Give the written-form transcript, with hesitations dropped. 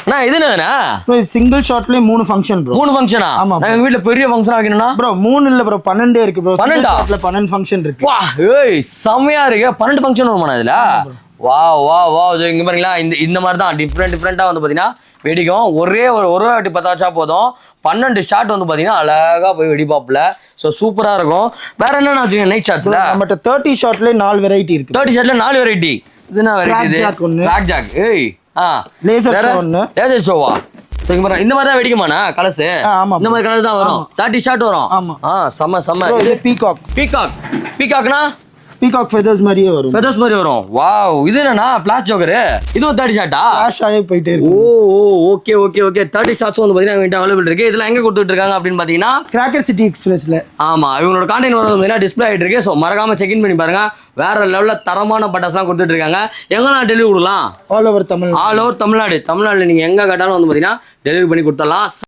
அண்ணா இது என்னதுண்ணா single ஷாட்லயே 3 function bro. 3 ஃபங்க்ஷனா? ஆமா எங்க வீட்ல பெரிய ஃபங்க்ஷனா வைக்கணும்னா ப்ரோ 3 இல்ல ப்ரோ 12 இருக்கு ப்ரோ. 12 ஃபங்க்ஷன் இருக்கு. வா ஏய் செமையா இருக்கு. 12 ஃபங்க்ஷன் வருமா இதுல? வா வா வா இங்க பாருங்களா இந்த மாதிரி தான் டிஃப்ரெண்டா வந்து பாத்தீங்கன்னா வெடிக்கும். ஒரே வாட்டி பத்த வச்சா போதும். 12 ஷாட் வந்து பாத்தீங்கன்னா அழகா போய் வெடிப்பாப்ல. சோ சூப்பரா இருக்கும். வேற என்ன வச்சுக்கோங்க நைட் ஷாட்ஸ்ல நம்மட்ட 30 ஷாட்ல 4 வெரைட்டி இருக்கு. 30 ஷாட்ல 4 வெரைட்டி. இது என்ன வெரைட்டி இது? Crack jack. ஏய் லேசர் ஷோ ஒன்னு. லேசர் ஷோவா? இந்த மாதிரி தான் வெடிக்குமாண்ணா கலர்ஸ்? இந்த மாதிரி கலர் தான் வரும். 30 ஷாட் வரும். செம்ம. இது பீகாக். பீகாக்னா பீகாக் ஃபெதர்ஸ் மாதிரியே வரும். ஃபெதர்ஸ் மாதிரி வரும். வாவ் இது என்னன்னா ஃபிளாஷ் ஜோக்கர். இதுவும் 30 ஷாட்டா? ஃபிளாஷ் ஆகி போயிட்டே இருக்கு. ஓகே 30 ஷாட்ஸ் வந்து பாத்தீங்கன்னா என்கிட்ட அவைலபிள் இருக்கு. இதெல்லாம் எங்க கொடுத்துட்டு இருக்காங்க அப்படின்னு பாத்தீங்கன்னா கிராக்கர் சிட்டி எக்ஸ்பிரஸ்ல. ஆமா இவங்களோட கான்டென்ட் வந்து பாத்தீங்கன்னா டிஸ்ப்ளே ஆயிட்டு இருக்கு. சோ மறக்காம செக் இன் பண்ணி பாருங்க. வேற லெவல்ல தரமான பட்டாஸ்லாம் கொடுத்துட்டு இருக்காங்க. எங்கனா டெலிவரி கொடுக்கலாம்? All over Tamil Nadu. தமிழ்நாடுல நீங்க எங்க கேட்டாலும் வந்து பாத்தீங்கன்னா டெலிவரி பண்ணி கொடுத்துடலாம்.